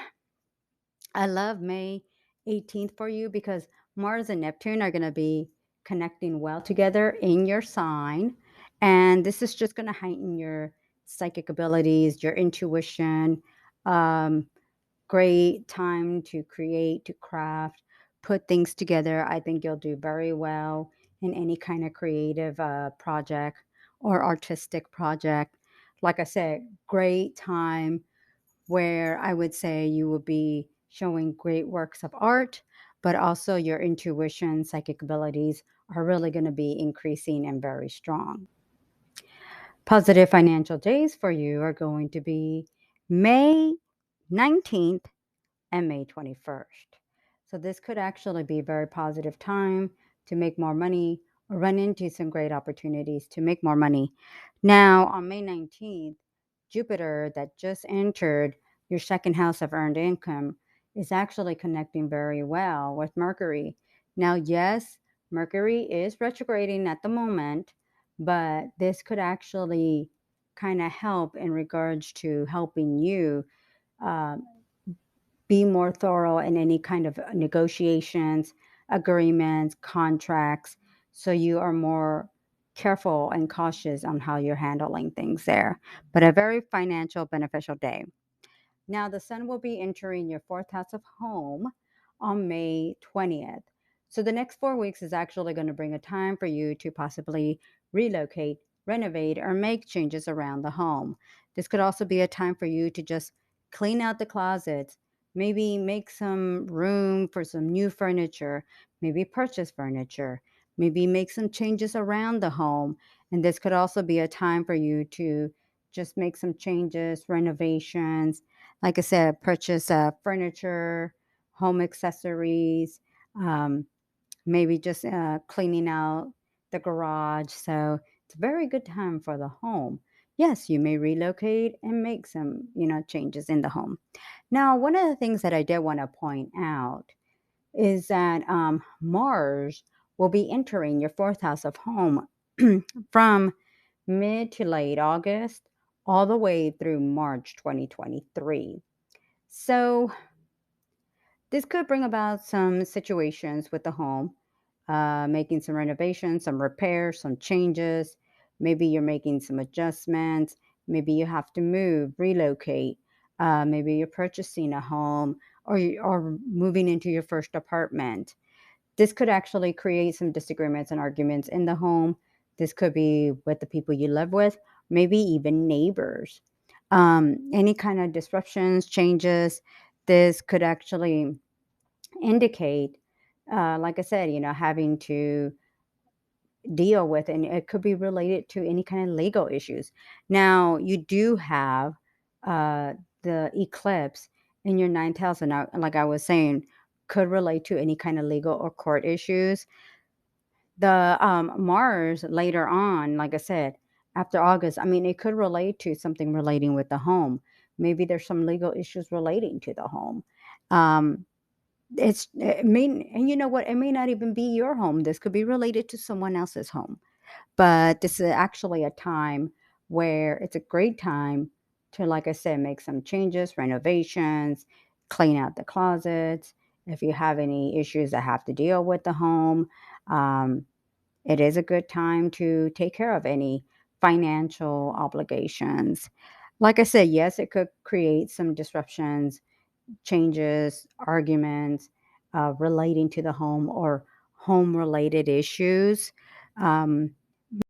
I love May 18th for you because Mars and Neptune are going to be connecting well together in your sign. And this is just going to heighten your psychic abilities, your intuition. Um, Great time to create, to craft, put things together. I think you'll do very well in any kind of creative project or artistic project. Like I said, great time where I would say you will be showing great works of art, but also your intuition, psychic abilities are really going to be increasing and very strong. Positive financial days for you are going to be May 19th and May 21st. So this could actually be a very positive time to make more money or run into some great opportunities to make more money. Now, on May 19th, Jupiter, that just entered your second house of earned income, is actually connecting very well with Mercury. Now, yes, Mercury is retrograding at the moment, but this could actually kind of help in regards to helping you um, be more thorough in any kind of negotiations, agreements, contracts, so you are more careful and cautious on how you're handling things there. But a very financial beneficial day. Now, the sun will be entering your fourth house of home on May 20th. So, the next 4 weeks is actually going to bring a time for you to possibly relocate, renovate, or make changes around the home. This could also be a time for you to just clean out the closets, Maybe make some room for some new furniture, maybe purchase furniture, maybe make some changes around the home. And this could also be a time for you to just make some changes, renovations. Like I said, purchase furniture, home accessories, um, maybe just cleaning out the garage. So it's a very good time for the home. Yes, you may relocate and make some, changes in the home. Now, one of the things that I did want to point out is that Mars will be entering your fourth house of home from mid to late August, all the way through March 2023. So, this could bring about some situations with the home, making some renovations, some repairs, some changes. Maybe you're making some adjustments. Maybe you have to move, relocate. Maybe you're purchasing a home or you are moving into your first apartment. This could actually create some disagreements and arguments in the home. This could be with the people you live with, maybe even neighbors. Any kind of disruptions, changes, this could actually indicate, like I said, having to deal with, and it could be related to any kind of legal issues. Now, you do have uh, the eclipse in your ninth house, and like I was saying, could relate to any kind of legal or court issues. The Mars later on, like I said, after August, I mean, it could relate to something relating with the home. Maybe there's some legal issues relating to the home. Um, and you know what? It may not even be your home. This could be related to someone else's home. But this is actually a time where it's a great time to, like I said, make some changes, renovations, clean out the closets. If you have any issues that have to deal with the home, um, it is a good time to take care of any financial obligations. Like I said, yes, it could create some disruptions, changes, arguments relating to the home or home related issues.